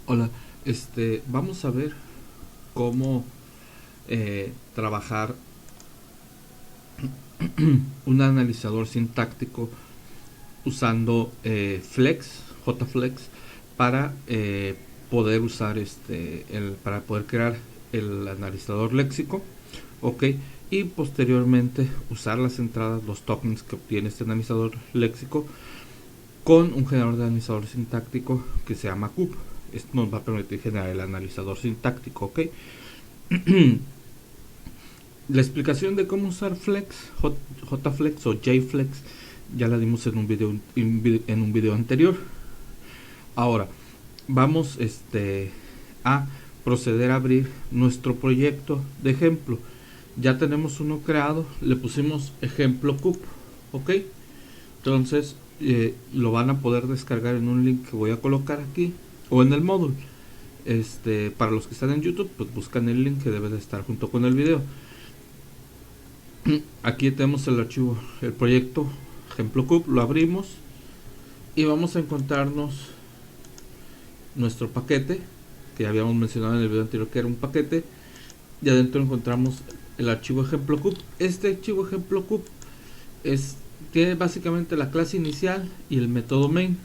Hola, vamos a ver cómo trabajar un analizador sintáctico usando JFlex, para poder usar para poder crear el analizador léxico, ok, y posteriormente usar las entradas, los tokens que obtiene este analizador léxico con un generador de analizador sintáctico que se llama CUP. Esto nos va a permitir generar el analizador sintáctico, ok. La explicación de cómo usar JFlex o JFlex ya la dimos en un video anterior. Ahora vamos a proceder a abrir nuestro proyecto de ejemplo. Ya tenemos uno creado, le pusimos ejemplo CUP, ok. Entonces lo van a poder descargar en un link que voy a colocar aquí o en el módulo. Para los que están en YouTube, pues buscan el link que debe de estar junto con el video. Aquí tenemos el archivo, el proyecto ejemplo CUP, lo abrimos y vamos a encontrarnos nuestro paquete que ya habíamos mencionado en el video anterior que era un paquete, y adentro encontramos el archivo ejemplo CUP. Este archivo ejemplo CUP tiene básicamente la clase inicial y el método main.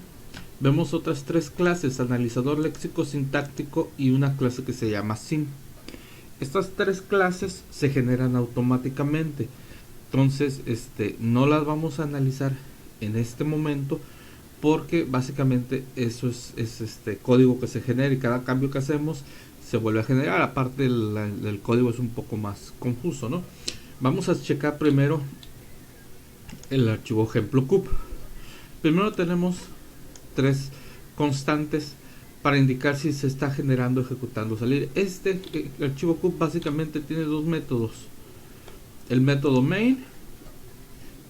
Vemos otras tres clases: analizador léxico, sintáctico y una clase que se llama sim. Estas tres clases se generan automáticamente, entonces no las vamos a analizar en este momento porque básicamente eso es código que se genera y cada cambio que hacemos se vuelve a generar. Aparte el código es un poco más confuso, ¿no? Vamos a checar primero el archivo ejemplo CUP. Primero tenemos tres constantes para indicar si se está generando, ejecutando, salir. El archivo CUP básicamente tiene dos métodos: el método main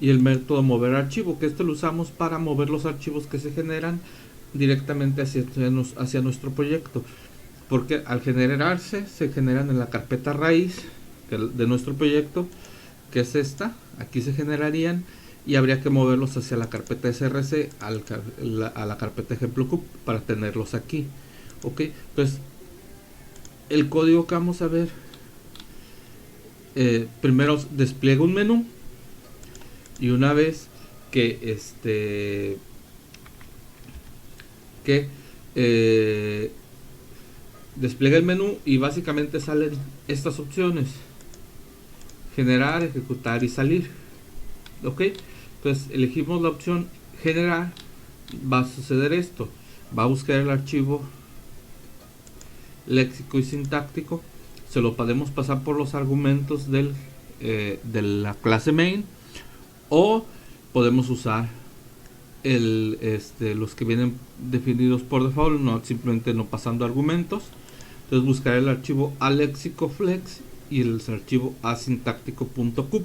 y el método mover archivo, que lo usamos para mover los archivos que se generan directamente hacia nuestro proyecto, porque al generarse se generan en la carpeta raíz de nuestro proyecto, que es esta. Aquí se generarían y habría que moverlos hacia la carpeta src, a la carpeta ejemplo CUP, para tenerlos aquí, ok. Entonces el código que vamos a ver, primero despliega un menú, y una vez que despliega el menú y básicamente salen estas opciones: generar, ejecutar y salir, ok. Entonces elegimos la opción generar. Va a suceder esto: va a buscar el archivo léxico y sintáctico, se lo podemos pasar por los argumentos de la clase main, o podemos usar los que vienen definidos por default, simplemente no pasando argumentos. Entonces buscaré el archivo alexicoflex y el archivo asintáctico.cup.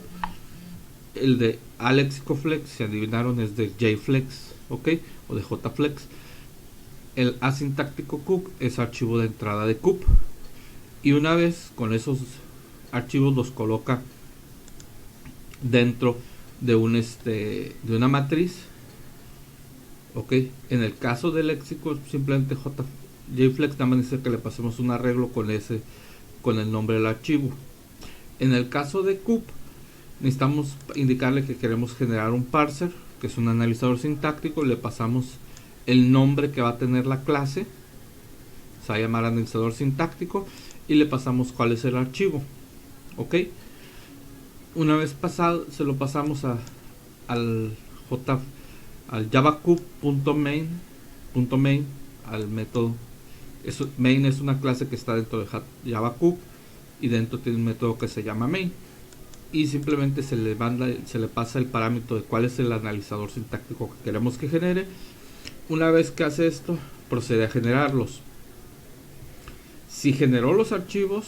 El de alexicoflex, si adivinaron, es de JFlex, ok, o de JFlex. El asintáctico CUP es archivo de entrada de CUP, y una vez con esos archivos los coloca dentro de una matriz, ok. En el caso del léxico, simplemente JFlex nada más dice que le pasemos un arreglo con el nombre del archivo. En el caso de CUP, necesitamos indicarle que queremos generar un parser, que es un analizador sintáctico. Le pasamos el nombre que va a tener la clase, se va a llamar analizador sintáctico, y le pasamos cuál es el archivo, ok. Una vez pasado, se lo pasamos al javacup.main, al método. Main es una clase que está dentro de javacup, y dentro tiene un método que se llama main, y simplemente se le pasa el parámetro de cuál es el analizador sintáctico que queremos que genere. Una vez que hace esto, procede a generarlos. Si generó los archivos,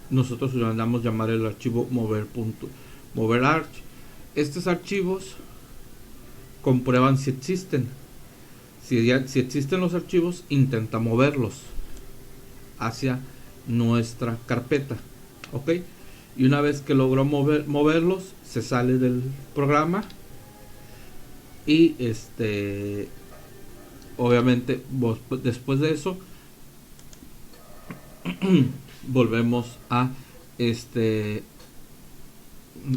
nosotros le mandamos llamar el archivo moverarch. Estos archivos comprueban si existen. Si existen los archivos, intenta moverlos hacia nuestra carpeta, ok. Y una vez que logró moverlos, se sale del programa, y obviamente después de eso volvemos a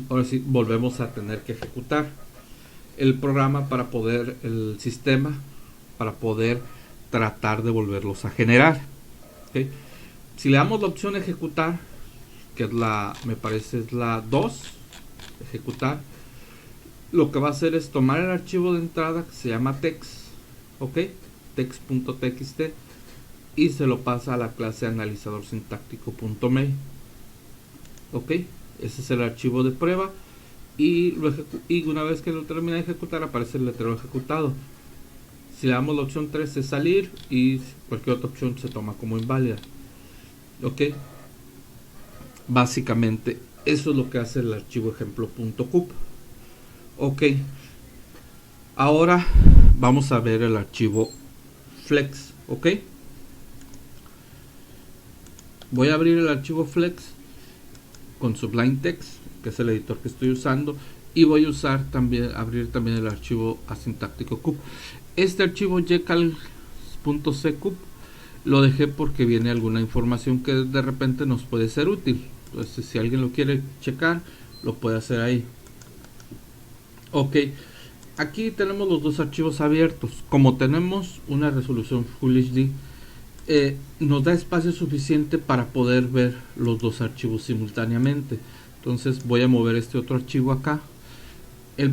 ahora sí volvemos a tener que ejecutar el programa para poder, el sistema, para poder tratar de volverlos a generar. ¿Okay? Si le damos la opción ejecutar, que es me parece es la 2, ejecutar, lo que va a hacer es tomar el archivo de entrada que se llama text, ok, text.txt, y se lo pasa a la clase analizador sintáctico.main. Ok, ese es el archivo de prueba, y una vez que lo termina de ejecutar aparece el letrero ejecutado. Si le damos la opción 3 es salir, y cualquier otra opción se toma como inválida. Ok, básicamente eso es lo que hace el archivo ejemplo.cup. Ok, ahora vamos a ver el archivo flex. Ok, voy a abrir el archivo flex con Sublime Text, que es el editor que estoy usando, y voy a usar abrir también el archivo asintáctico cup. Este archivo jcal.ccup lo dejé porque viene alguna información que de repente nos puede ser útil. Entonces, si alguien lo quiere checar, lo puede hacer ahí. Ok, aquí tenemos los dos archivos abiertos. Como tenemos una resolución Full HD, nos da espacio suficiente para poder ver los dos archivos simultáneamente. Entonces voy a mover este otro archivo acá. El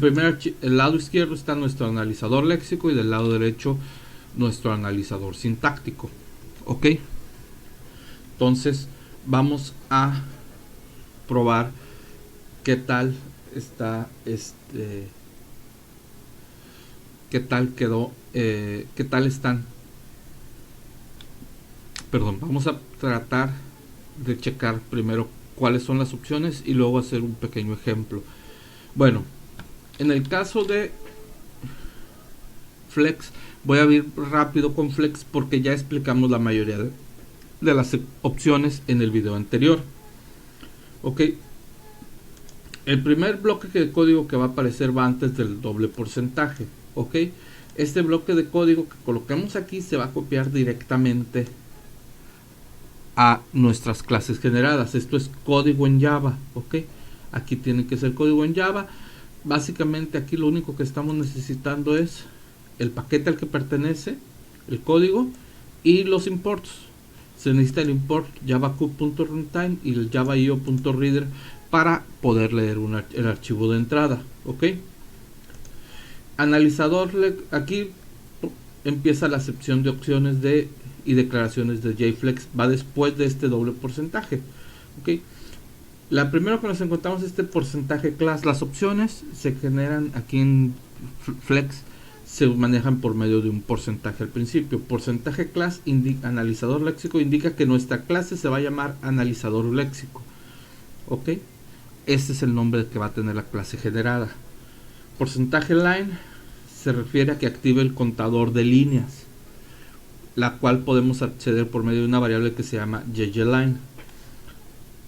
lado izquierdo está nuestro analizador léxico y del lado derecho nuestro analizador sintáctico. Ok, entonces vamos a probar qué tal está qué tal quedó, qué tal están. Perdón, vamos a tratar de checar primero cuáles son las opciones y luego hacer un pequeño ejemplo. Bueno, en el caso de Flex, voy a ir rápido con Flex porque ya explicamos la mayoría de las opciones en el video anterior. Ok, el primer bloque de código que va a aparecer va antes del doble porcentaje. Ok, este bloque de código que colocamos aquí se va a copiar directamente a nuestras clases generadas. Esto es código en Java. Ok, aquí tiene que ser código en Java. Básicamente aquí lo único que estamos necesitando es el paquete al que pertenece el código y los imports. Se necesita el import javacup.runtime y el javaio.reader para poder leer el archivo de entrada. Ok, analizador, aquí empieza la sección de opciones y declaraciones de JFlex, va después de este doble porcentaje. Ok, la primera que nos encontramos es este porcentaje class. Las opciones se generan aquí en Flex, se manejan por medio de un porcentaje al principio. Porcentaje class analizador léxico indica que nuestra clase se va a llamar analizador léxico. Ok, este es el nombre que va a tener la clase generada. Porcentaje line se refiere a que active el contador de líneas, la cual podemos acceder por medio de una variable que se llama ggline.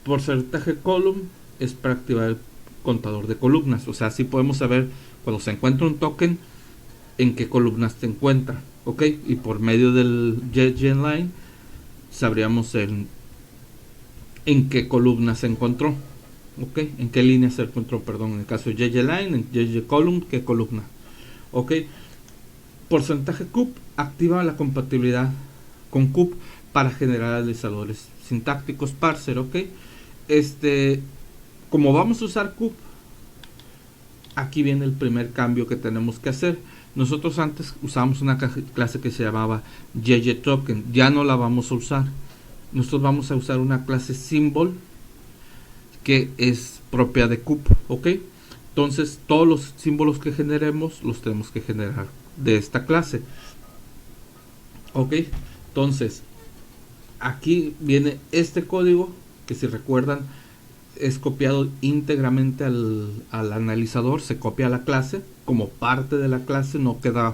Porcentaje column es para activar el contador de columnas, o sea, así podemos saber cuando se encuentra un token en qué columnas se encuentra. Ok, y por medio del ggline sabríamos en qué columna se encontró. Ok, en qué línea se encontró, perdón, en el caso de ggline, en ggcolumn, qué columna. Ok, porcentaje cup activa la compatibilidad con cup para generar analizadores sintácticos parser. Ok, como vamos a usar cup, aquí viene el primer cambio que tenemos que hacer. Nosotros antes usábamos una clase que se llamaba ggtoken, ya no la vamos a usar. Nosotros vamos a usar una clase symbol que es propia de cup. Ok, entonces todos los símbolos que generemos los tenemos que generar de esta clase. Ok, entonces aquí viene este código que, si recuerdan, es copiado íntegramente al analizador. Se copia a la clase como parte de la clase, no queda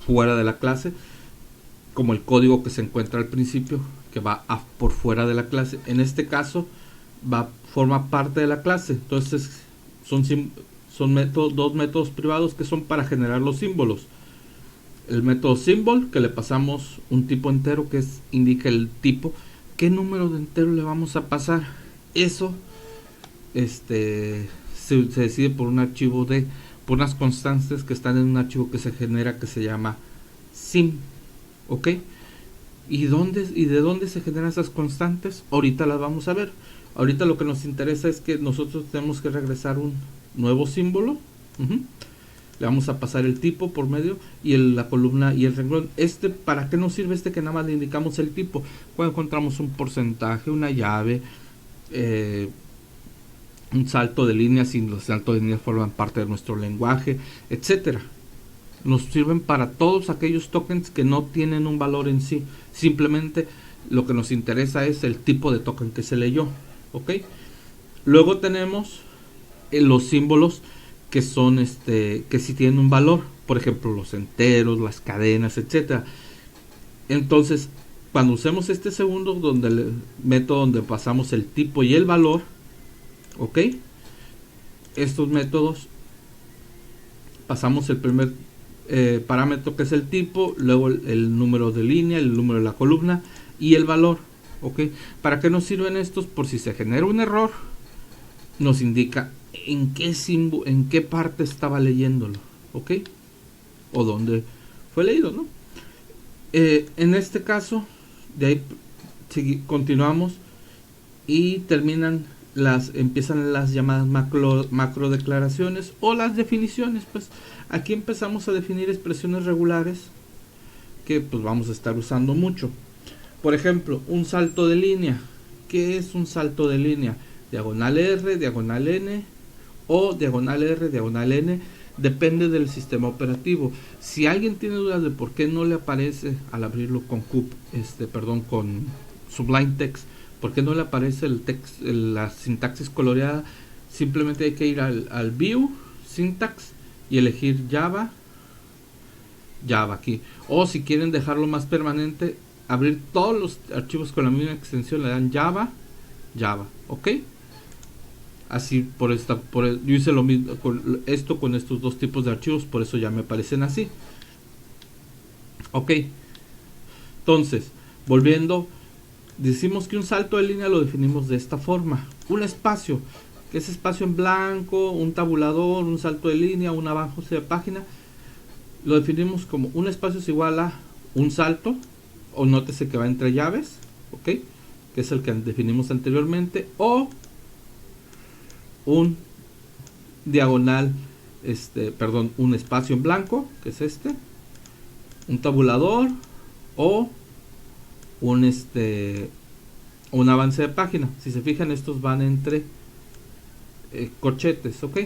fuera de la clase, como el código que se encuentra al principio, que va por fuera de la clase. En este caso forma parte de la clase. Entonces son dos métodos privados que son para generar los símbolos. El método symbol, que le pasamos un tipo entero que indica el tipo ¿qué número de entero le vamos a pasar? Eso se decide por un archivo por unas constantes que están en un archivo que se genera, que se llama sim, ¿ok? ¿Y de dónde se generan esas constantes? Ahorita las vamos a ver. Ahorita lo que nos interesa es que nosotros tenemos que regresar un nuevo símbolo. Le vamos a pasar el tipo por medio y la columna y el renglón. ¿Para qué nos sirve que nada más le indicamos el tipo? Cuando encontramos un porcentaje, una llave, un salto de línea, si los saltos de línea forman parte de nuestro lenguaje, etcétera. Nos sirven para todos aquellos tokens que no tienen un valor en sí. Simplemente lo que nos interesa es el tipo de token que se leyó, ¿ok? Luego tenemos los símbolos que son que sí tienen un valor, por ejemplo los enteros, las cadenas, etcétera. Entonces, cuando usemos este segundo método donde pasamos el tipo y el valor, ¿ok? Estos métodos pasamos el primer parámetro, que es el tipo, luego el número de línea, el número de la columna y el valor, ¿ok? ¿Para qué nos sirven estos? Por si se genera un error, nos indica en qué parte estaba leyéndolo, ¿ok? O dónde fue leído, ¿no? En este caso, de ahí continuamos y empiezan las llamadas macro declaraciones o las definiciones. Pues aquí empezamos a definir expresiones regulares que pues vamos a estar usando mucho. Por ejemplo, un salto de línea. ¿Qué es un salto de línea? Diagonal R, diagonal N o diagonal R, diagonal N, depende del sistema operativo. Si alguien tiene dudas de por qué no le aparece al abrirlo con con Sublime Text, por qué no le aparece la sintaxis coloreada, simplemente hay que ir al View, Syntax y elegir Java aquí. O si quieren dejarlo más permanente, abrir todos los archivos con la misma extensión, le dan Java, ¿ok? Así yo hice lo mismo con estos dos tipos de archivos, por eso ya me aparecen así. Ok, entonces, volviendo, decimos que un salto de línea lo definimos de esta forma. Un espacio, que es espacio en blanco, un tabulador, un salto de línea, un avance de página, lo definimos como un espacio es igual a un salto, o nótese que va entre llaves, ok, que es el que definimos anteriormente, o un diagonal, un espacio en blanco, que es un tabulador, o un avance de página. Si se fijan, estos van entre corchetes, ok.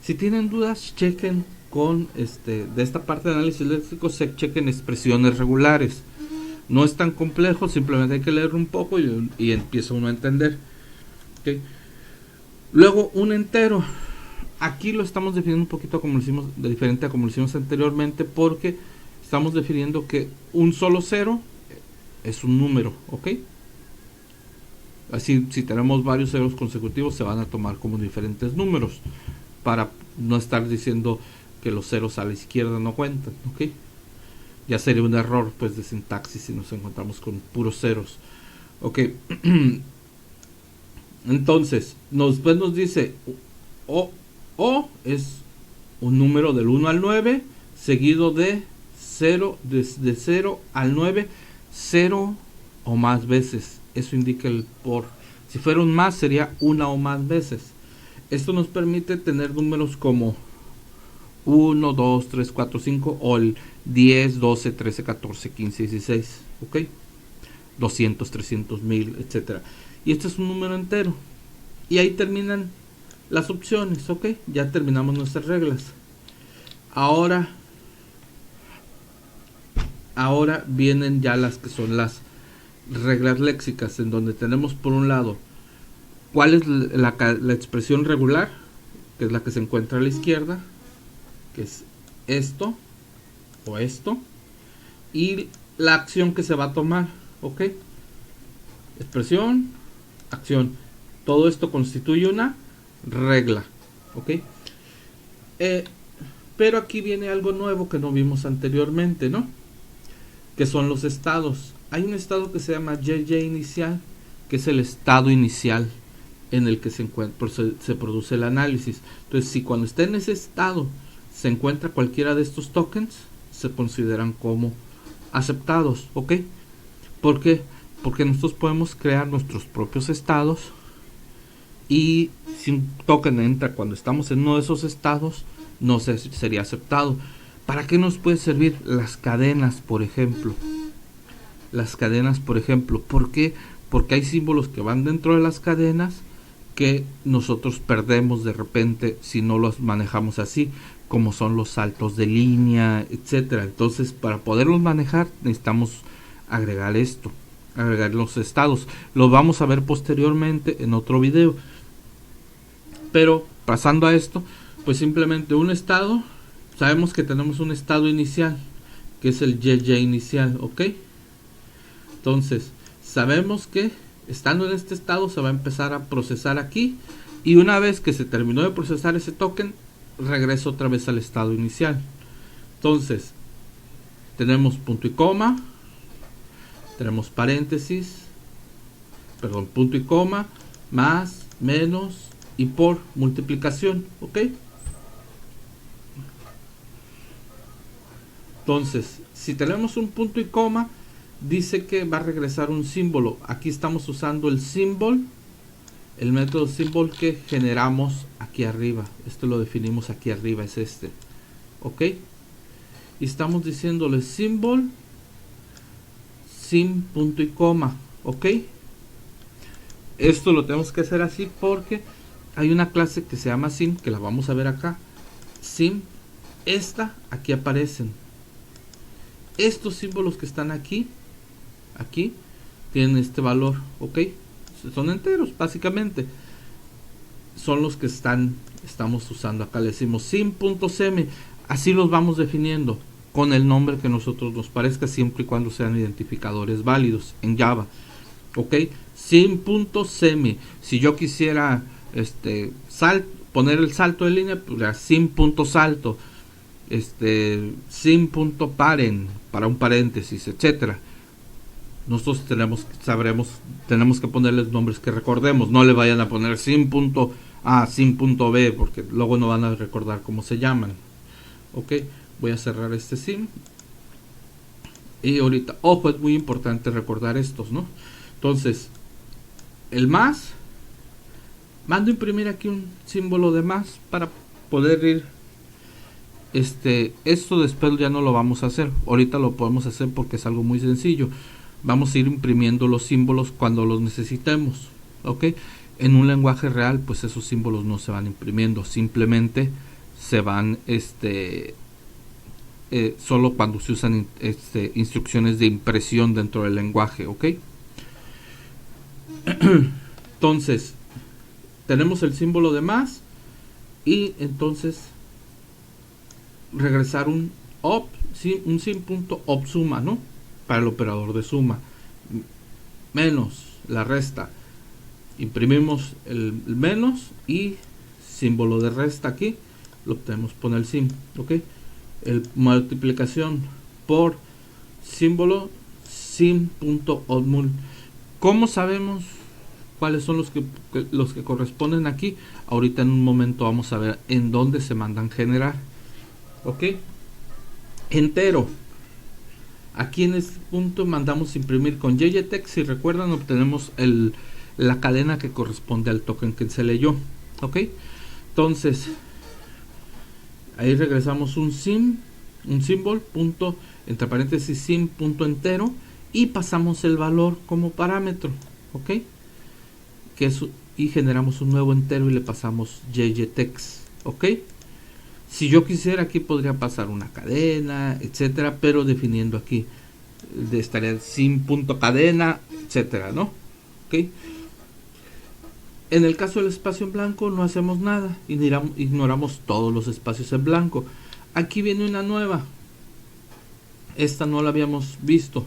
Si tienen dudas, chequen con de esta parte de análisis léxico, chequen expresiones regulares. No es tan complejo, simplemente hay que leer un poco y empieza uno a entender, okay. Luego un entero, aquí lo estamos definiendo un poquito diferente a como lo hicimos anteriormente, porque estamos definiendo que un solo cero es un número, ok. Así, si tenemos varios ceros consecutivos, se van a tomar como diferentes números, para no estar diciendo que los ceros a la izquierda no cuentan, ok. Ya sería un error pues de sintaxis si nos encontramos con puros ceros, ok. Entonces, después nos dice O es un número del 1 al 9, seguido de 0, de 0 al 9, 0 o más veces. Eso indica el por. Si fuera un más, sería una o más veces. Esto nos permite tener números como 1, 2, 3, 4, 5 o el 10, 12, 13, 14, 15, 16, ok. 200, 300, 1000, etcétera. Y este es un número entero. Y ahí terminan las opciones, ok. Ya terminamos nuestras reglas. Ahora vienen ya las que son las reglas léxicas, en donde tenemos por un lado cuál es la expresión regular, que es la que se encuentra a la izquierda, que es esto o esto, y la acción que se va a tomar, ok. Expresión, acción, todo esto constituye una regla, ok. Pero aquí viene algo nuevo que no vimos anteriormente, ¿no? Que son los estados. hay un estado que se llama JJ inicial, que es el estado inicial en el que se produce el análisis. Entonces, si cuando esté en ese estado se encuentra cualquiera de estos tokens, se consideran como aceptados, ¿ok? ¿Por qué? Porque nosotros podemos crear nuestros propios estados, y si un token entra cuando estamos en uno de esos estados, no sería aceptado. ¿Para qué nos puede servir las cadenas, por ejemplo? Las cadenas, por ejemplo, ¿por qué? Porque hay símbolos que van dentro de las cadenas que nosotros perdemos de repente si no los manejamos así, como son los saltos de línea, etcétera. Entonces, para poderlos manejar necesitamos agregar esto, agregar los estados. Los vamos a ver posteriormente en otro video. Pero pasando a esto, pues simplemente un estado, sabemos que tenemos un estado inicial, que es el JJ inicial, ¿ok? Entonces, sabemos que estando en este estado se va a empezar a procesar aquí, y una vez que se terminó de procesar ese token, regreso otra vez al estado inicial. Entonces, tenemos punto y coma, tenemos paréntesis, perdón, punto y coma, más, menos y por multiplicación, ¿ok? Entonces, si tenemos un punto y coma, dice que va a regresar un símbolo. Aquí estamos usando el symbol, el método symbol que generamos aquí arriba. Esto lo definimos aquí arriba, es este, ¿ok? Y estamos diciéndole symbol sin punto y coma, ¿ok? Esto lo tenemos que hacer así porque hay una clase que se llama sim, que la vamos a ver acá. Sim, aquí aparecen. Estos símbolos que están aquí tienen este valor, ¿ok? Son enteros, básicamente. Son los que estamos usando acá. Le decimos sim.semi. Así los vamos definiendo con el nombre que nosotros nos parezca, siempre y cuando sean identificadores válidos en Java, ¿ok? Sim.semi. Si yo quisiera poner el salto de línea, pues sim.salto, sim.paren para un paréntesis, etcétera. Nosotros tenemos que ponerles nombres que recordemos. No le vayan a poner sim.a, sim.b, porque luego no van a recordar cómo se llaman. Ok, voy a cerrar este sim. Y ahorita, ojo, es muy importante recordar estos, ¿no? Entonces, el más, mando a imprimir aquí un símbolo de más para poder ir. Esto después ya no lo vamos a hacer. Ahorita lo podemos hacer porque es algo muy sencillo. Vamos a ir imprimiendo los símbolos cuando los necesitemos, ¿ok? En un lenguaje real, pues esos símbolos no se van imprimiendo, simplemente se van, solo cuando se usan instrucciones de impresión dentro del lenguaje, ¿ok? Entonces, tenemos el símbolo de más, y entonces regresar un sim.opsuma, ¿no? Para el operador de suma, menos la resta, imprimimos el menos y símbolo de resta aquí lo podemos poner el sim, ok. El multiplicación por símbolo sim.odmul. ¿Cómo sabemos cuáles son los que corresponden aquí? Ahorita en un momento vamos a ver en dónde se mandan generar, ok. Entero. Aquí en este punto mandamos imprimir con JJText. Si recuerdan, obtenemos la cadena que corresponde al token que se leyó, ok. Entonces ahí regresamos un symbol punto entre paréntesis sim punto entero, y pasamos el valor como parámetro, ok, y generamos un nuevo entero y le pasamos JJText, ok. Si yo quisiera, aquí podría pasar una cadena, etcétera, pero definiendo aquí estaría sim.cadena, etcétera, ¿no? Ok. En el caso del espacio en blanco no hacemos nada, ignoramos todos los espacios en blanco. Aquí viene una nueva. Esta no la habíamos visto.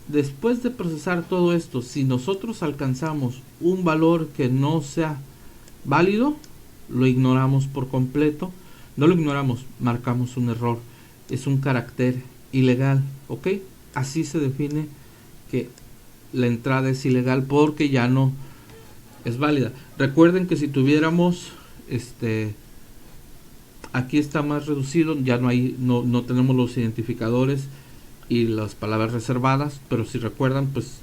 Después de procesar todo esto, si nosotros alcanzamos un valor que no sea válido, lo ignoramos por completo. No lo ignoramos, marcamos un error. es un carácter ilegal, ¿ok? Así se define que la entrada es ilegal porque ya no es válida. Recuerden que si tuviéramos aquí está más reducido, ya no tenemos los identificadores y las palabras reservadas, pero si recuerdan, pues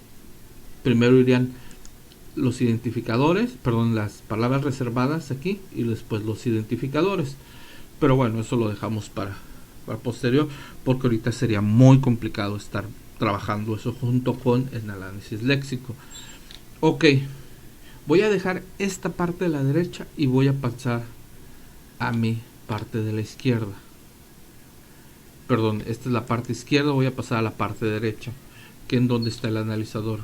primero irían los identificadores, perdón, las palabras reservadas aquí y después los identificadores. Pero bueno, eso lo dejamos para posterior, porque ahorita sería muy complicado estar trabajando eso junto con el análisis léxico. Ok, voy a dejar esta parte de la derecha y voy a pasar a mi parte de la izquierda. Perdón, esta es la parte izquierda, voy a pasar a la parte derecha, que es donde está el analizador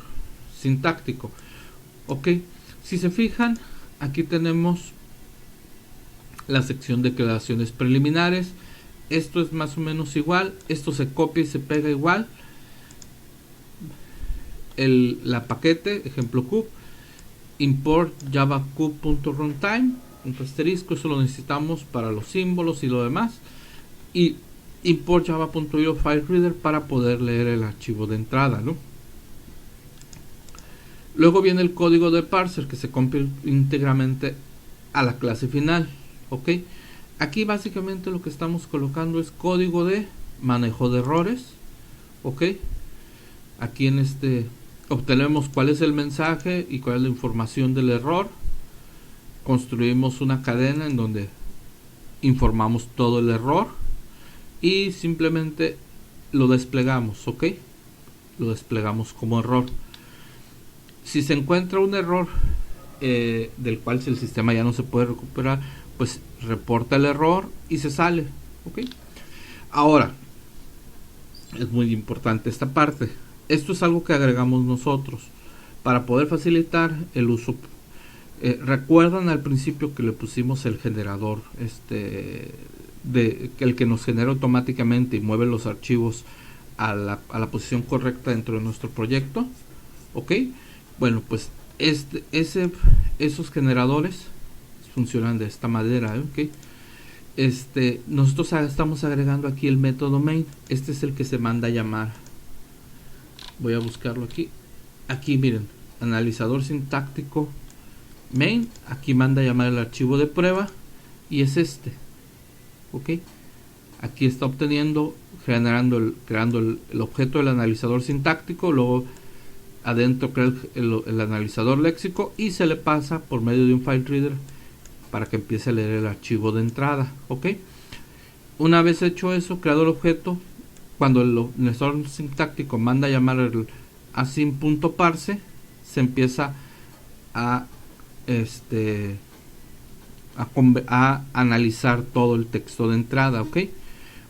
sintáctico. Ok, si se fijan, aquí tenemos la sección de declaraciones preliminares. Esto es más o menos igual, esto se copia y se pega igual. La paquete, ejemplo cube, import java cube.runtime, un asterisco, eso lo necesitamos para los símbolos y lo demás. Y import java.io file reader para poder leer el archivo de entrada, ¿no? Luego viene el código de parser que se compila íntegramente a la clase final, ¿ok? Aquí básicamente lo que estamos colocando es código de manejo de errores, ¿ok? Aquí en obtenemos cuál es el mensaje y cuál es la información del error. Construimos una cadena en donde informamos todo el error y simplemente lo desplegamos, ¿ok? Lo desplegamos como error. Si se encuentra un error del cual si el sistema ya no se puede recuperar, pues reporta el error y se sale, ¿ok? Ahora, es muy importante esta parte. Esto es algo que agregamos nosotros para poder facilitar el uso. Recuerdan al principio que le pusimos el generador, el que nos genera automáticamente y mueve los archivos a la posición correcta dentro de nuestro proyecto, ¿ok? Bueno, pues esos generadores funcionan de esta manera, ¿ok? Nosotros estamos agregando aquí el método main. Este es el que se manda a llamar. Voy a buscarlo aquí. Aquí miren, analizador sintáctico main. Aquí manda a llamar el archivo de prueba y es ¿ok? Aquí está obteniendo, creando el objeto del analizador sintáctico, luego adentro crea el analizador léxico y se le pasa por medio de un file reader para que empiece a leer el archivo de entrada, ¿ok? Una vez hecho eso, creado el objeto, cuando el analizador sintáctico manda a llamar el async.parse, se empieza a analizar todo el texto de entrada, ¿ok?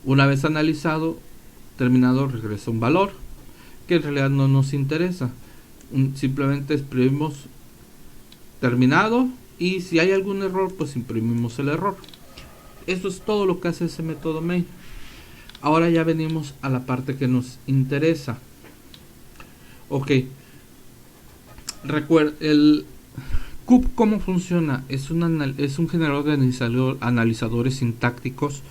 Una vez analizado, terminado, regresa un valor que en realidad no nos interesa. Simplemente exprimimos terminado y si hay algún error, pues imprimimos el error. Eso es todo lo que hace ese método main. Ahora ya venimos a la parte que nos interesa. Ok, recuerda el cube, ¿cómo funciona? Es un generador de analizadores sintácticos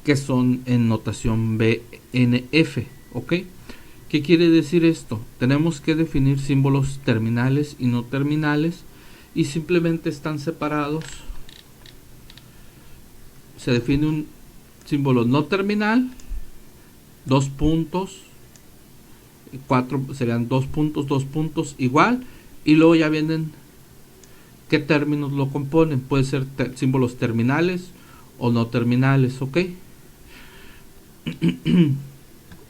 que son en notación BNF, ¿ok? ¿Qué quiere decir esto? Tenemos que definir símbolos terminales y no terminales y simplemente están separados. Se define un símbolo no terminal, 2 puntos, 4 serían 2 puntos igual, y luego ya vienen qué términos lo componen. Puede ser símbolos terminales o no terminales, ¿ok?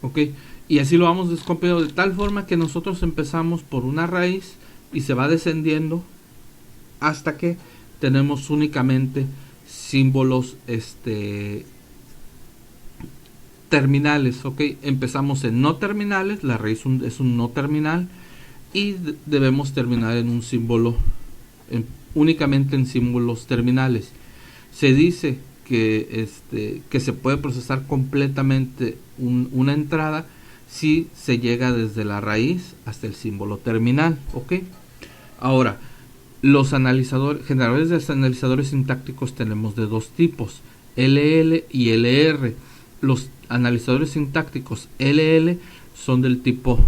Ok, y así lo vamos descomponiendo de tal forma que nosotros empezamos por una raíz y se va descendiendo hasta que tenemos únicamente símbolos terminales, ¿ok? Empezamos en no terminales, la raíz es un no terminal y debemos terminar en un símbolo, únicamente en símbolos terminales. Se dice que se puede procesar completamente una entrada si se llega desde la raíz hasta el símbolo terminal, ¿ok? Ahora, los generadores de analizadores sintácticos tenemos de dos tipos, LL y LR. los analizadores sintácticos LL son del tipo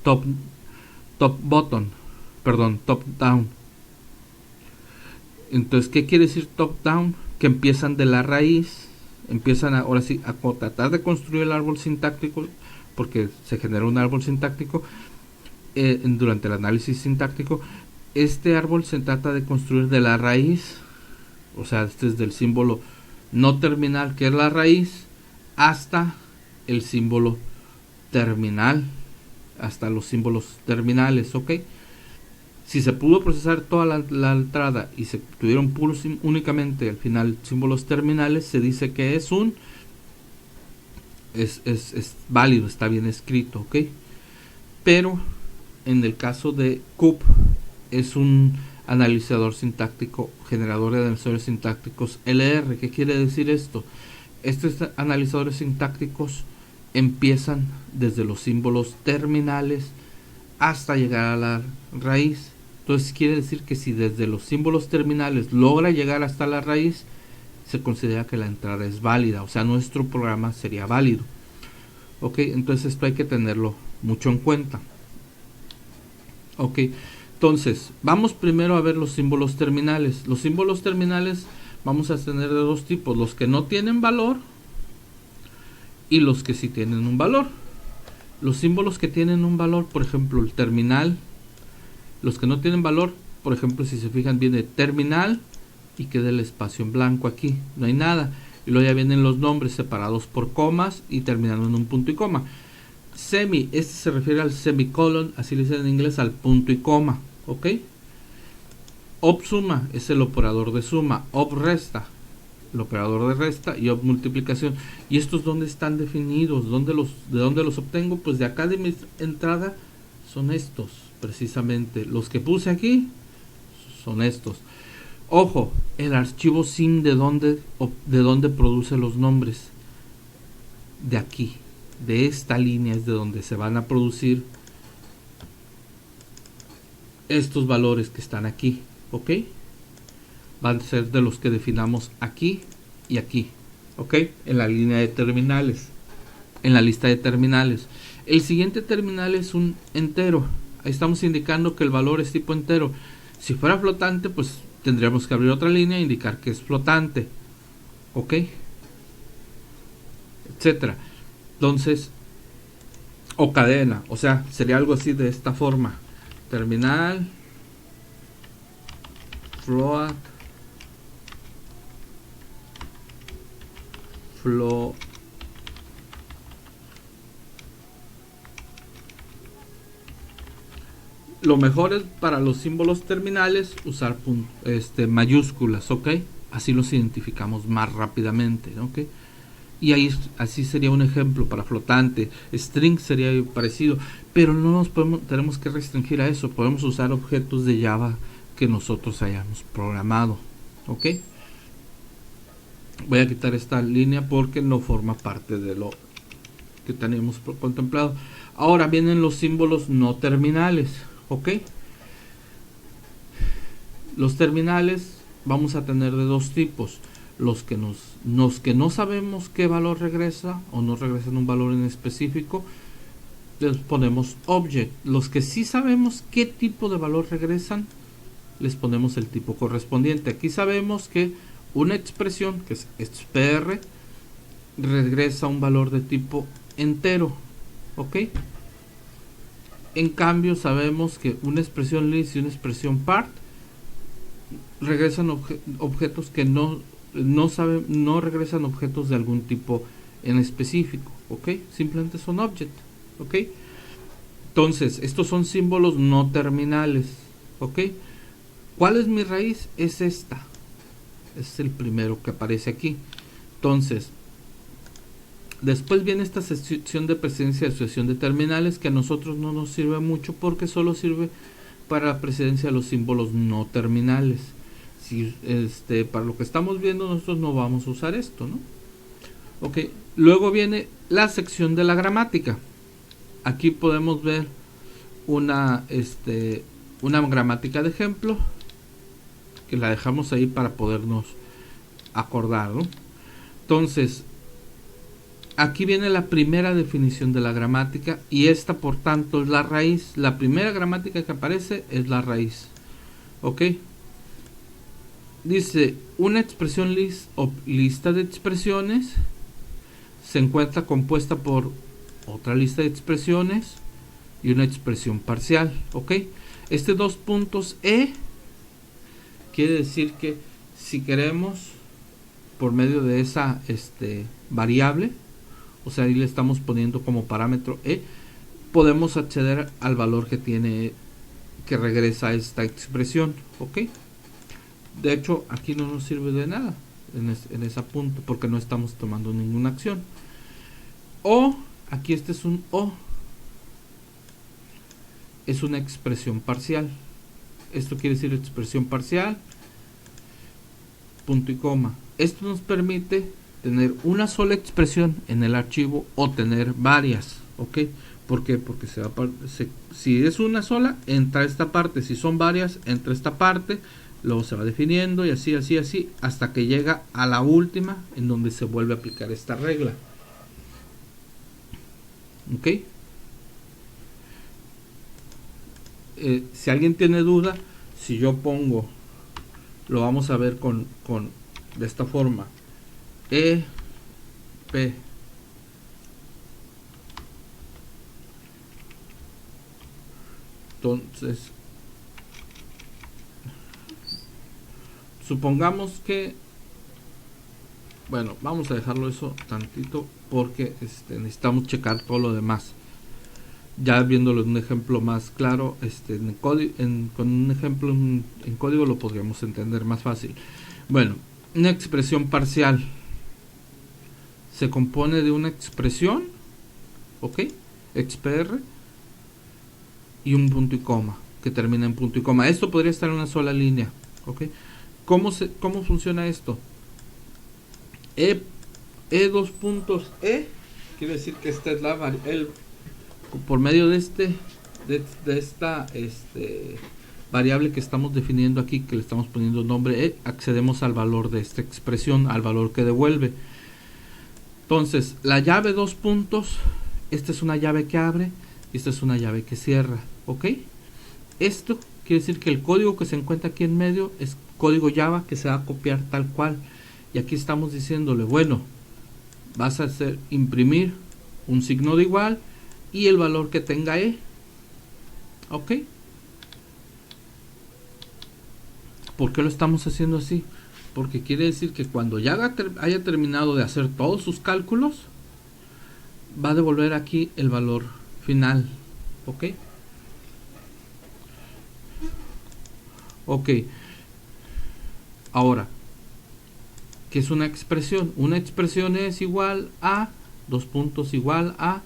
top down. Entonces, ¿qué quiere decir top down? Que empiezan de la raíz, empiezan ahora sí a tratar de construir el árbol sintáctico, porque se genera un árbol sintáctico durante el análisis sintáctico. Este árbol se trata de construir de la raíz, o sea, desde el símbolo no terminal, que es la raíz, hasta el símbolo terminal, hasta los símbolos terminales, ¿ok? Si se pudo procesar toda la entrada y se tuvieron puros únicamente al final símbolos terminales, se dice que es válido, está bien escrito, ¿ok? Pero en el caso de CUP es un analizador sintáctico, generador de analizadores sintácticos LR. ¿Qué quiere decir esto? Estos analizadores sintácticos empiezan desde los símbolos terminales hasta llegar a la raíz. Entonces quiere decir que si desde los símbolos terminales logra llegar hasta la raíz, se considera que la entrada es válida, o sea, nuestro programa sería válido. Ok, entonces esto hay que tenerlo mucho en cuenta. Ok, entonces vamos primero a ver los símbolos terminales. Los símbolos terminales vamos a tener de dos tipos: los que no tienen valor y los que sí tienen un valor. Los símbolos que tienen un valor, por ejemplo el terminal. Los que no tienen valor, por ejemplo, si se fijan, viene terminal y queda el espacio en blanco aquí, no hay nada. Y luego ya vienen los nombres separados por comas y terminando en un punto y coma. Semi, este se refiere al semicolon, así le dicen en inglés, al punto y coma, ¿ok? Op suma es el operador de suma, op resta, el operador de resta, y op multiplicación. ¿Y estos dónde están definidos? ¿De dónde los obtengo? Pues de acá de mi entrada son estos, precisamente. Los que puse aquí son estos. Ojo, el archivo SIM de dónde produce los nombres. De aquí, de esta línea es de donde se van a producir estos valores que están aquí, ¿ok? Van a ser de los que definamos aquí y aquí, ¿ok? En la línea de terminales, en la lista de terminales. El siguiente terminal es un entero. Ahí estamos indicando que el valor es tipo entero. Si fuera flotante, pues tendríamos que abrir otra línea e indicar que es flotante, ¿ok? Etcétera. Entonces, o cadena, o sea, sería algo así de esta forma: terminal, float, lo mejor es para los símbolos terminales usar mayúsculas, ¿ok? Así los identificamos más rápidamente, ¿ok? Y ahí así sería un ejemplo para flotante. String sería parecido, pero no tenemos que restringir a eso. Podemos usar objetos de Java que nosotros hayamos programado, ¿ok? Voy a quitar esta línea porque no forma parte de lo que tenemos contemplado. Ahora vienen los símbolos no terminales, ¿ok? Los terminales vamos a tener de dos tipos: los que no sabemos qué valor regresa o no regresan un valor en específico, les ponemos object. Los que sí sabemos qué tipo de valor regresan, les ponemos el tipo correspondiente. Aquí sabemos que una expresión, que es expr, regresa un valor de tipo entero, ¿ok? En cambio sabemos que una expresión list y una expresión part regresan objetos que no regresan objetos de algún tipo en específico, ¿ok? Simplemente son object, ¿ok? Entonces, estos son símbolos no terminales, ¿ok? ¿Cuál es mi raíz? Es esta. Es el primero que aparece aquí. Entonces, después viene esta sección de precedencia de asociación de terminales, que a nosotros no nos sirve mucho porque solo sirve para la precedencia de los símbolos no terminales. Si, para lo que estamos viendo, nosotros no vamos a usar esto, ¿no? Ok, luego viene la sección de la gramática. Aquí podemos ver una gramática de ejemplo, que la dejamos ahí para podernos acordar, ¿no? Entonces, aquí viene la primera definición de la gramática y esta por tanto es la raíz. La primera gramática que aparece es la raíz. Ok. Dice, una expresión o lista de expresiones se encuentra compuesta por otra lista de expresiones y una expresión parcial. Ok. Este dos puntos E quiere decir que si queremos, por medio de esa variable, o sea, ahí le estamos poniendo como parámetro E, podemos acceder al valor que tiene, que regresa esta expresión. Ok. De hecho, aquí no nos sirve de nada en ese punto, porque no estamos tomando ninguna acción. O, aquí este es un O, es una expresión parcial. Esto quiere decir expresión parcial, punto y coma. Esto nos permite tener una sola expresión en el archivo o tener varias. ¿Ok? ¿Por qué? Porque si es una sola, entra esta parte. Si son varias, entra esta parte. Luego se va definiendo y así, así, así, hasta que llega a la última en donde se vuelve a aplicar esta regla. ¿Ok? Si alguien tiene duda, si yo pongo, lo vamos a ver con de esta forma, E, P, entonces supongamos que, bueno, vamos a dejarlo eso tantito porque necesitamos checar todo lo demás. Ya viéndolo en un ejemplo más claro, con un ejemplo en código lo podríamos entender más fácil. Bueno, una expresión parcial se compone de una expresión, ok, XPR, y un punto y coma que termina en punto y coma. Esto podría estar en una sola línea, ok. ¿Cómo funciona esto? Dos puntos E quiere decir que esta es por medio de esta variable que estamos definiendo aquí, que le estamos poniendo nombre E, accedemos al valor de esta expresión, al valor que devuelve. Entonces, la llave dos puntos, esta es una llave que abre y esta es una llave que cierra. ¿Ok? Esto quiere decir que el código que se encuentra aquí en medio es código Java que se va a copiar tal cual. Y aquí estamos diciéndole, bueno, vas a imprimir un signo de igual y el valor que tenga E. ¿Ok? ¿Por qué lo estamos haciendo así? Porque quiere decir que cuando ya haya terminado de hacer todos sus cálculos, va a devolver aquí el valor final. ¿Ok? Ok. Ahora, ¿qué es una expresión? Una expresión es igual a, dos puntos igual a,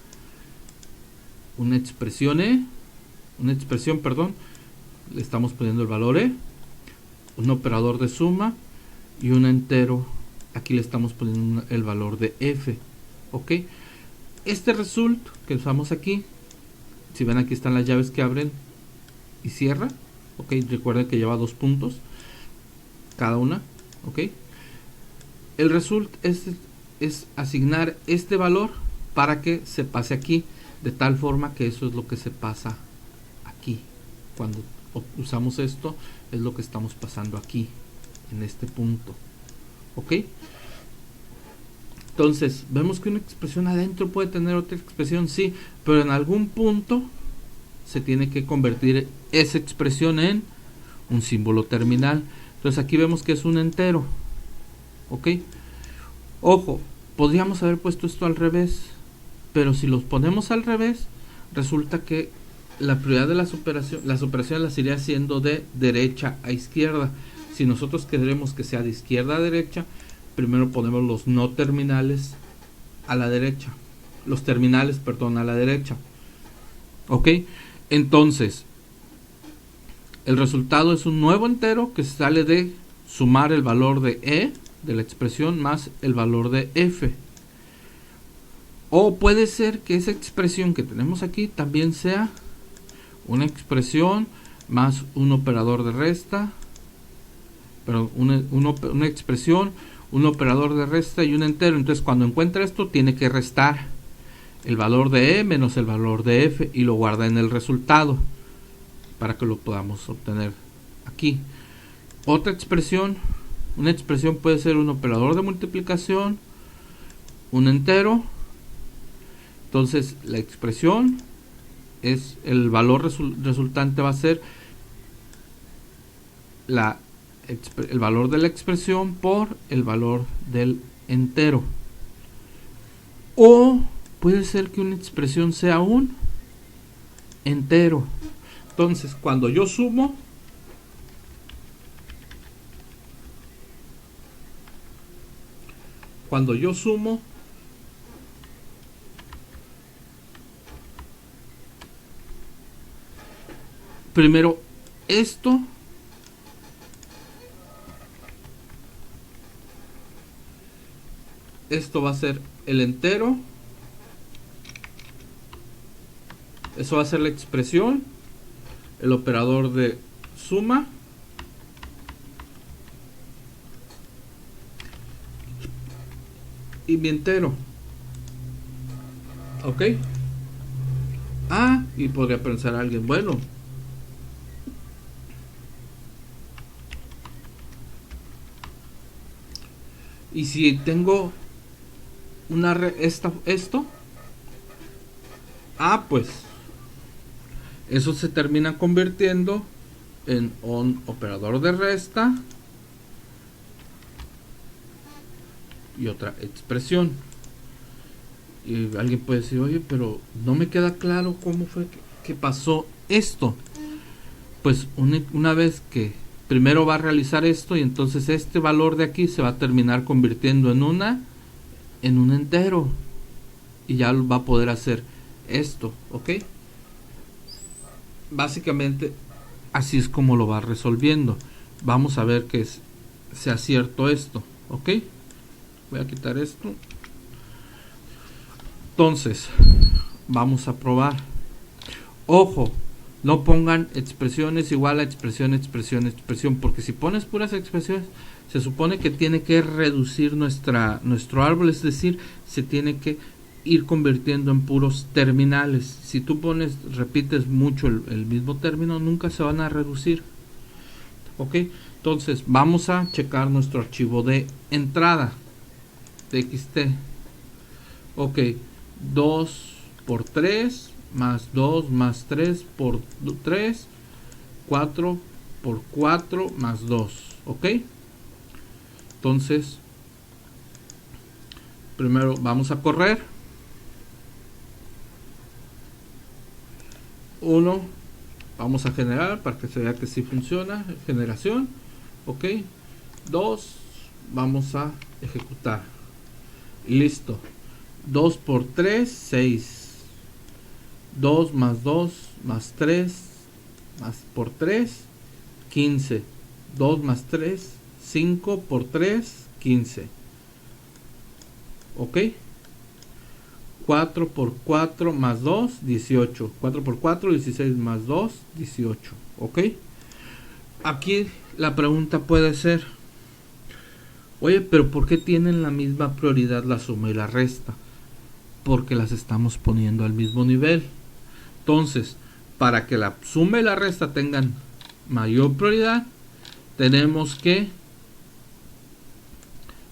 una expresión le estamos poniendo el valor E, un operador de suma y un entero, aquí le estamos poniendo el valor de F. ¿Ok? Este result que usamos aquí, si ven aquí están las llaves que abren y cierran. Ok, recuerden que lleva dos puntos cada una. Ok, el result es asignar este valor para que se pase aquí, de tal forma que eso es lo que se pasa aquí. Cuando usamos esto, es lo que estamos pasando aquí en este punto. Ok, entonces vemos que una expresión adentro puede tener otra expresión, sí, pero en algún punto se tiene que convertir esa expresión en un símbolo terminal. Entonces aquí vemos que es un entero. Ok, ojo, podríamos haber puesto esto al revés, pero si los ponemos al revés, resulta que la prioridad de las operaciones las iría haciendo de derecha a izquierda. Si nosotros queremos que sea de izquierda a derecha, primero ponemos los no terminales a la derecha, los terminales, perdón, a la derecha. Ok, entonces el resultado es un nuevo entero que sale de sumar el valor de E de la expresión más el valor de F. O puede ser que esa expresión que tenemos aquí también sea una expresión más un operador de resta, pero una expresión, un operador de resta y un entero. Entonces cuando encuentra esto tiene que restar el valor de E menos el valor de F y lo guarda en el resultado para que lo podamos obtener aquí. Otra expresión, una expresión puede ser un operador de multiplicación, un entero. Entonces la expresión es el valor resultante va a ser el valor de la expresión por el valor del entero. O puede ser que una expresión sea un entero. Entonces cuando yo sumo, primero esto va a ser el entero, eso va a ser la expresión, el operador de suma, y mi entero. Ok. Y podría pensar alguien, bueno, y si tengo esto, pues eso se termina convirtiendo en un operador de resta y otra expresión. Y alguien puede decir, oye, pero no me queda claro cómo fue que pasó esto. Pues una vez que primero va a realizar esto, y entonces este valor de aquí se va a terminar convirtiendo en un entero, y ya va a poder hacer esto, ¿ok? Básicamente así es como lo va resolviendo. Vamos a ver que sea cierto esto, ¿ok? Voy a quitar esto. Entonces vamos a probar. Ojo, no pongan expresiones igual a expresión, porque si pones puras expresiones, se supone que tiene que reducir nuestro árbol, es decir, se tiene que ir convirtiendo en puros terminales. Si tú repites mucho el mismo término, nunca se van a reducir. Ok, entonces vamos a checar nuestro archivo de entrada, txt. Ok, 2 por 3 más 2 más 3 por 3, 4 por 4 más 2. Ok, entonces primero vamos a correr 1, vamos a generar para que se vea que sí funciona, generación. Ok, 2, vamos a ejecutar y listo. 2 por 3, 6. 2 más 2 más 3 más por 3, 15. 2 más 3, 5 por 3, 15. Ok. 4 por 4 más 2, 18. 4 por 4, 16 más 2, 18. Ok. Aquí la pregunta puede ser, oye, pero ¿por qué tienen la misma prioridad la suma y la resta? Porque las estamos poniendo al mismo nivel. Entonces, para que la suma y la resta tengan mayor prioridad, tenemos que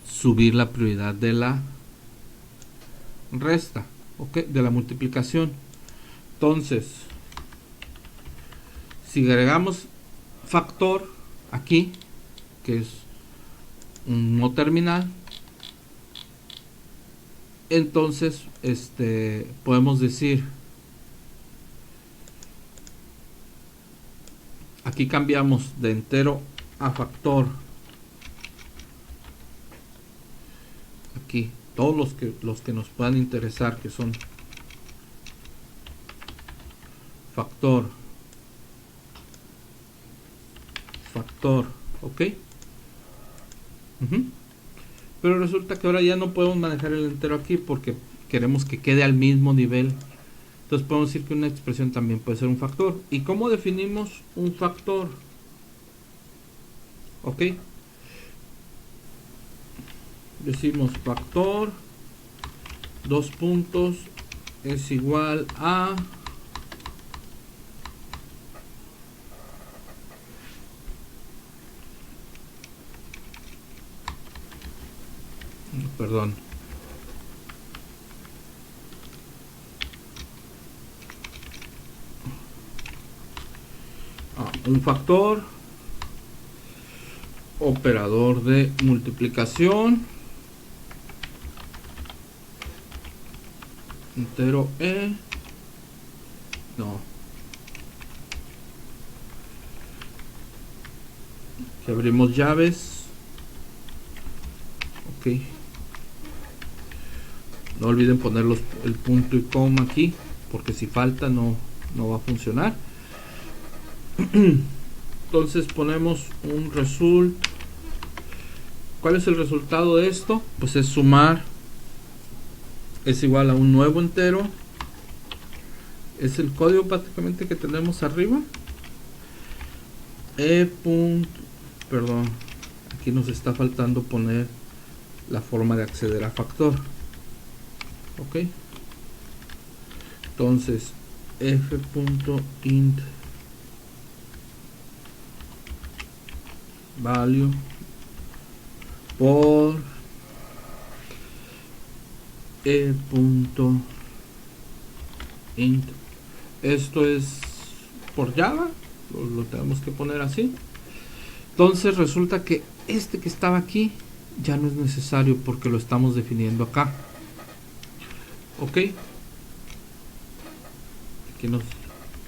subir la prioridad de la resta, ¿ok? De la multiplicación. Entonces, si agregamos factor aquí, que es un no terminal, entonces podemos decir, aquí cambiamos de entero a factor. Aquí todos los que nos puedan interesar, que son factor, ok. Pero resulta que ahora ya no podemos manejar el entero aquí porque queremos que quede al mismo nivel. Entonces podemos decir que una expresión también puede ser un factor. ¿Y cómo definimos un factor? Ok. decimos factor, dos puntos, es igual a perdón, un factor, operador de multiplicación, entero no, que abrimos llaves, ok, no olviden poner el punto y coma aquí, porque si falta no va a funcionar. Entonces ponemos un result. ¿Cuál es el resultado de esto? Pues es sumar, es igual a un nuevo entero, es el código prácticamente que tenemos arriba. Perdón, aquí nos está faltando poner la forma de acceder a factor. Ok, entonces f.int value por int. Esto es por Java, lo tenemos que poner así. Entonces resulta que este que estaba aquí ya no es necesario porque lo estamos definiendo acá. Ok, aquí nos,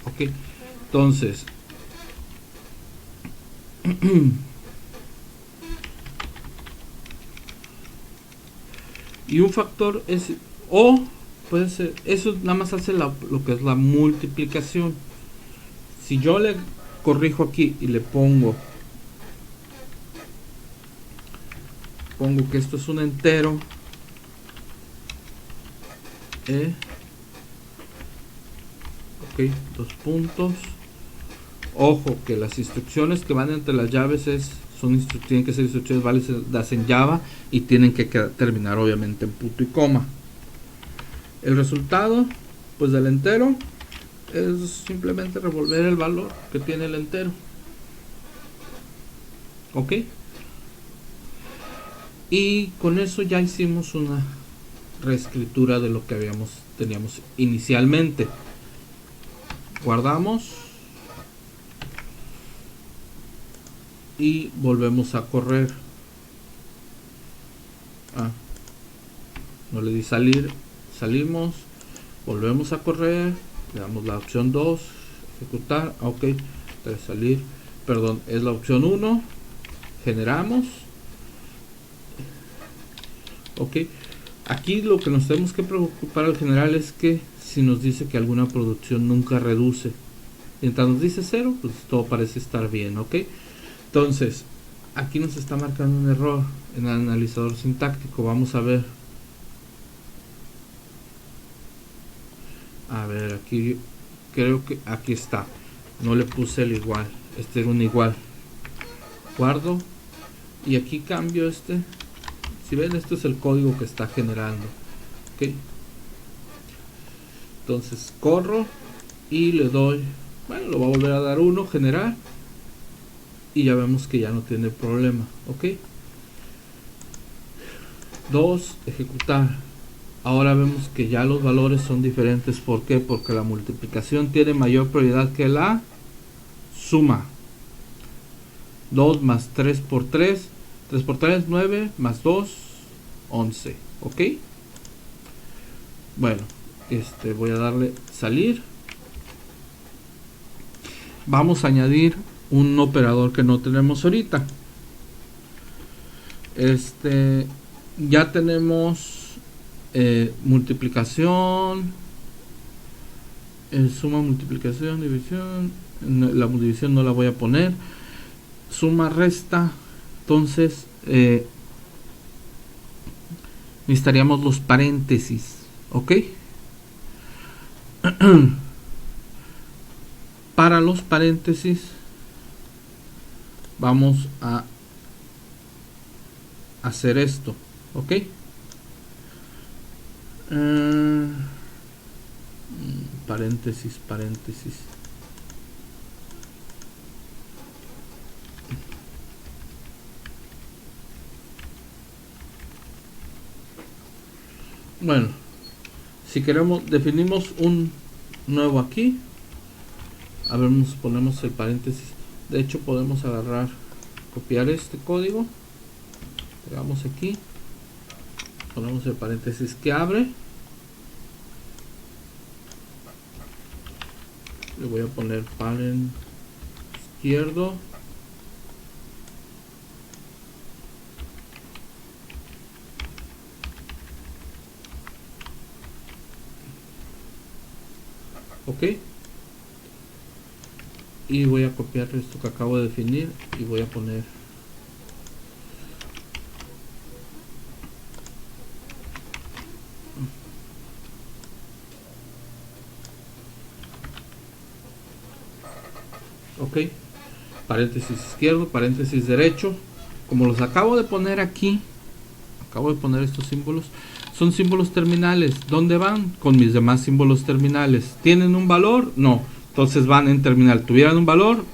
ok, entonces y un factor es, o puede ser, eso nada más hace lo que es la multiplicación. Si yo le corrijo aquí y le pongo que esto es un entero, ok, dos puntos, ojo que las instrucciones que van entre las llaves tienen que ser instrucciones válidas en Java y tienen que terminar obviamente en punto y coma. El resultado pues del entero es simplemente revolver el valor que tiene el entero. Ok, y con eso ya hicimos una reescritura de lo que teníamos inicialmente. Guardamos y volvemos a correr. No le di salir, salimos, volvemos a correr, le damos la opción 2, ejecutar, ok, salir, perdón, es la opción 1, generamos, ok. Aquí lo que nos tenemos que preocupar al general es que si nos dice que alguna producción nunca reduce, mientras nos dice 0, pues todo parece estar bien, ok. Entonces aquí nos está marcando un error en el analizador sintáctico. Vamos a ver. A ver, aquí creo que aquí está. No le puse el igual. Este era un igual. Guardo. Y aquí cambio este. Si ven, esto es el código que está generando. Ok. Entonces corro y le doy. Bueno, lo va a volver a dar 1, generar. Y ya vemos que ya no tiene problema. Ok. 2, ejecutar. Ahora vemos que ya los valores son diferentes. ¿Por qué? Porque la multiplicación tiene mayor prioridad que la suma. 2 más 3 por 3. 3 por 3, 9. Más 2, 11. ¿Ok? Bueno, voy a darle salir. Vamos a añadir un operador que no tenemos ahorita. Ya tenemos multiplicación, suma, multiplicación, división. La división no la voy a poner. Suma, resta. Entonces necesitaríamos los paréntesis. Ok. Para los paréntesis vamos a hacer esto. ok. Paréntesis, paréntesis. Bueno, si queremos, definimos un nuevo aquí. A ver, nos ponemos el paréntesis. De hecho, podemos agarrar, copiar este código, pegamos aquí, ponemos el paréntesis que abre. Le voy a poner paren izquierdo. Ok. Y voy a copiar esto que acabo de definir y voy a poner ok, paréntesis izquierdo, paréntesis derecho. Como los acabo de poner aquí, acabo de poner estos símbolos, son símbolos terminales. ¿Dónde van? Con mis demás símbolos terminales. ¿Tienen un valor? No. Entonces van en terminal. ¿Tuvieran un valor?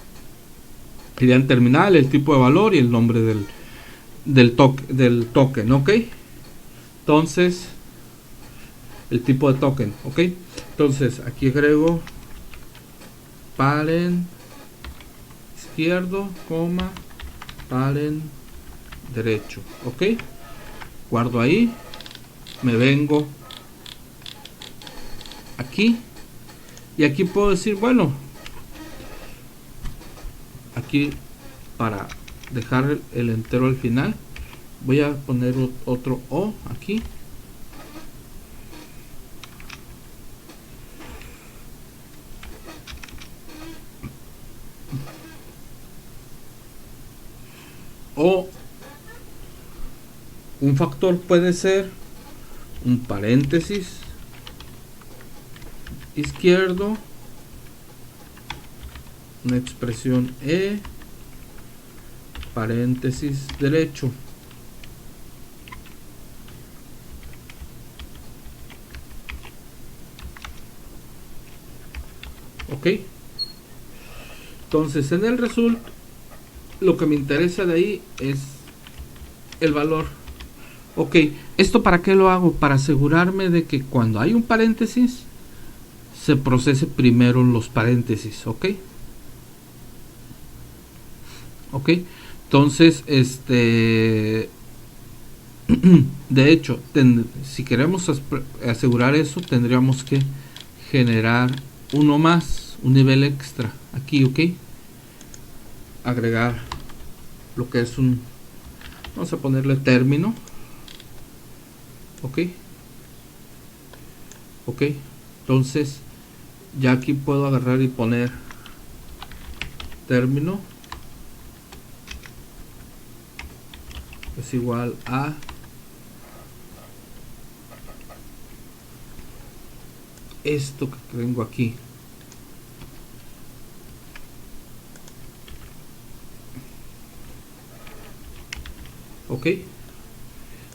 Irían terminal, el tipo de valor y el nombre del token, ¿ok? Entonces, el tipo de token, ¿ok? Entonces, aquí agrego paren izquierdo, coma, paren derecho, ¿ok? Guardo ahí, me vengo aquí y aquí puedo decir, bueno, aquí para dejar el entero al final voy a poner otro O aquí. O un factor puede ser un paréntesis izquierdo, una expresión E, paréntesis derecho. Ok. Entonces en el result lo que me interesa de ahí es el valor. Ok, ¿esto para qué lo hago? Para asegurarme de que cuando hay un paréntesis se procese primero los paréntesis, ok. Ok, entonces de hecho, si queremos asegurar eso, tendríamos que generar uno más, un nivel extra aquí, ok. Agregar lo que es un, vamos a ponerle término, ok. Ok, entonces ya aquí puedo agarrar y poner término es igual a esto que tengo aquí. Ok,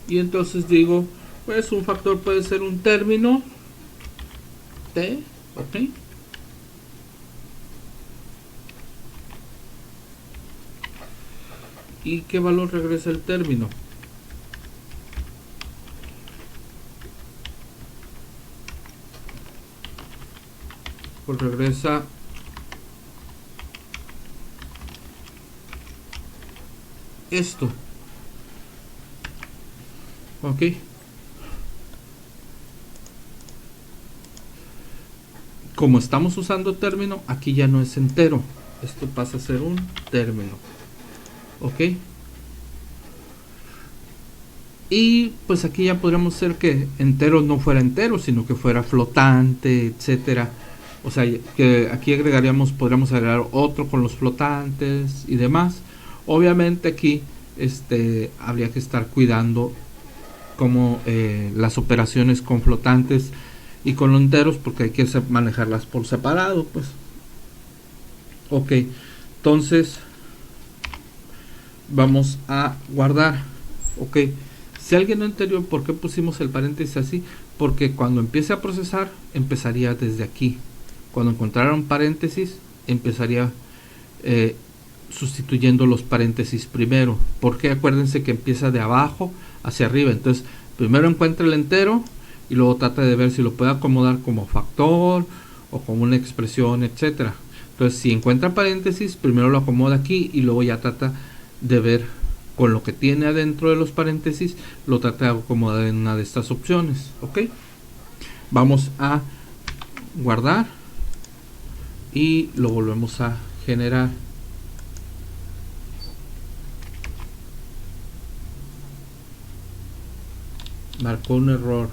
y entonces digo, pues un factor puede ser un término t, ok. ¿Y qué valor regresa el término? Pues regresa esto, ok. Como estamos usando término, aquí ya no es entero, esto pasa a ser un término, ok. Y pues aquí ya podríamos hacer que entero no fuera entero, sino que fuera flotante, etcétera. O sea, que aquí agregaríamos, podríamos agregar otro con los flotantes y demás. Obviamente aquí habría que estar cuidando como las operaciones con flotantes y con enteros, porque hay que manejarlas por separado, pues. Ok, entonces vamos a guardar. Ok, Si alguien no entendió por qué pusimos el paréntesis así, porque cuando empiece a procesar, empezaría desde aquí. Cuando encontrara un paréntesis, empezaría sustituyendo los paréntesis primero. Porque acuérdense que empieza de abajo hacia arriba. Entonces, primero encuentra el entero y luego trata de ver si lo puede acomodar como factor o como una expresión, etcétera. Entonces, si encuentra paréntesis, primero lo acomoda aquí y luego ya trata de ver con lo que tiene adentro de los paréntesis, lo trata de acomodar en una de estas opciones. Ok, vamos a guardar y lo volvemos a generar. Marcó un error.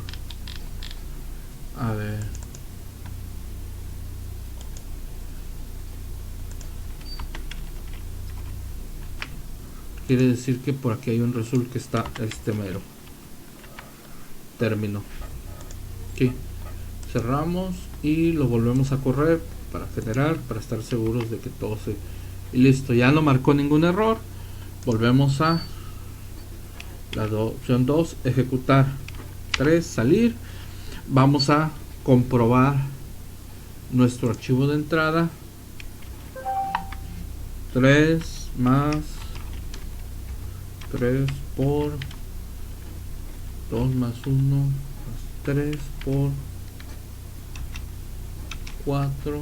A ver. Quiere decir que por aquí hay un result que está mero. Término. Aquí. Cerramos y lo volvemos a correr para generar, para estar seguros de que todo se... Y listo, ya no marcó ningún error. Volvemos a la opción 2, ejecutar. 3, salir. Vamos a comprobar nuestro archivo de entrada. 3 más 3 por 2 más 1 más 3 por 4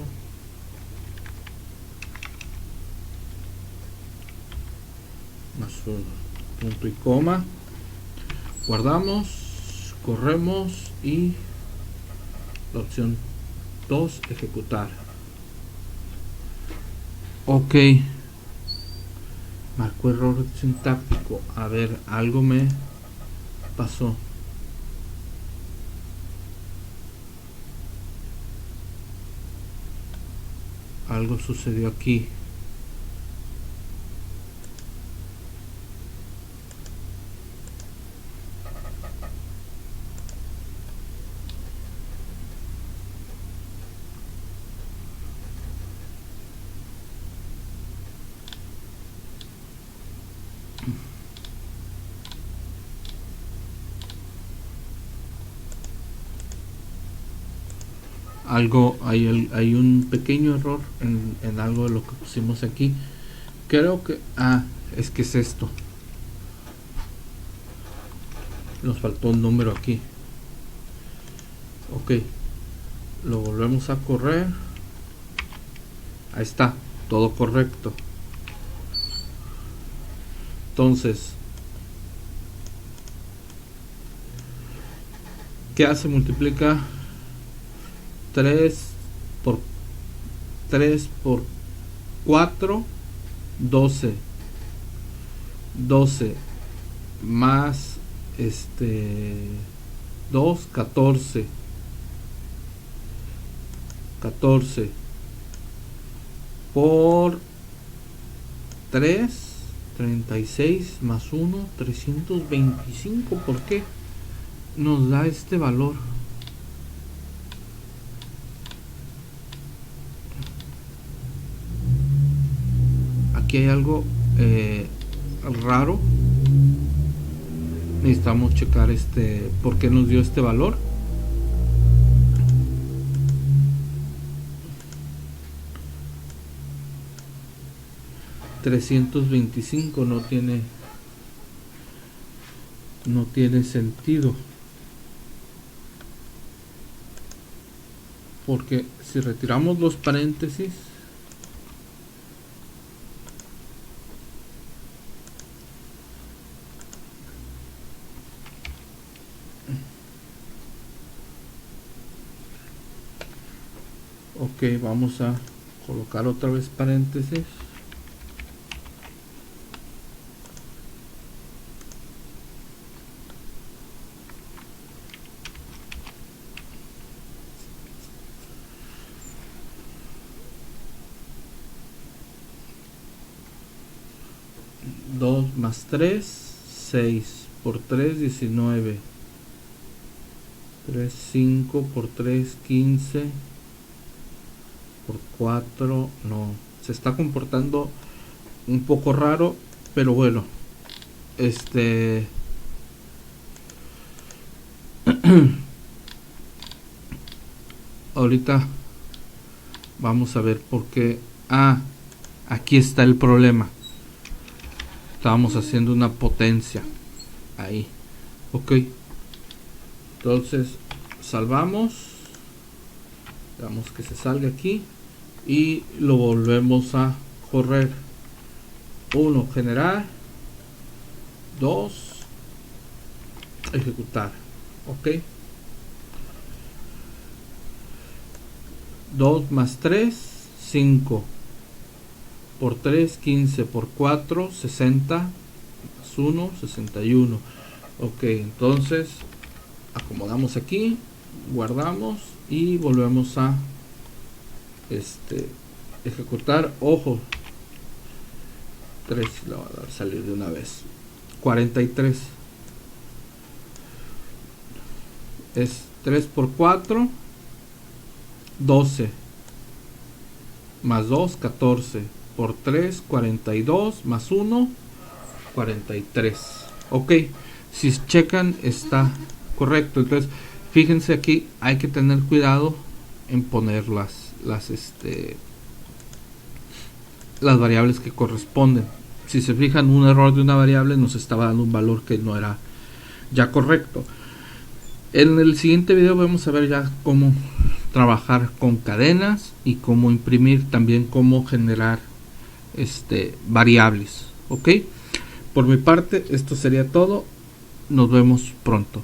más 1, punto y coma. Guardamos, corremos y la opción 2, ejecutar. Ok, marcó error sintáctico. A ver, algo me pasó. Algo sucedió aquí. Algo, hay un pequeño error en algo de lo que pusimos aquí. Creo que es que es esto. Nos faltó un número aquí. Ok, lo volvemos a correr. Ahí está, todo correcto. Entonces, ¿qué hace? Multiplica 3 por 4, 12. 12 más 2, 14. 14 por 3, 36 más 1, 325. ¿Por qué nos da este valor? Aquí hay algo raro. Necesitamos checar por qué nos dio este valor. $325 no tiene sentido, porque si retiramos los paréntesis, ok, vamos a colocar otra vez paréntesis. Más 3, 6 por 3, 19. 3, 5 por 3, 15 por 4. No, se está comportando un poco raro, pero bueno, Ahorita vamos a ver por qué. Aquí está el problema. Estábamos haciendo una potencia ahí. Ok, entonces salvamos, damos que se salga aquí y lo volvemos a correr. 1, generar. 2, ejecutar. Ok, 2 más 3, 5 por 3, 15 por 4, 60 más 1, 61. Ok, entonces acomodamos aquí, guardamos y volvemos a ejecutar. Ojo, 3 le va a dar salir de una vez. 43 es 3 por 4, 12 más 2, 14 por 3, 42 más 1, 43. Ok, si checan está correcto. Entonces fíjense, aquí hay que tener cuidado en poner las variables que corresponden. Si se fijan, un error de una variable nos estaba dando un valor que no era ya correcto. En el siguiente video vamos a ver ya cómo trabajar con cadenas y cómo imprimir, también cómo generar variables. Ok, por mi parte esto sería todo. Nos vemos pronto.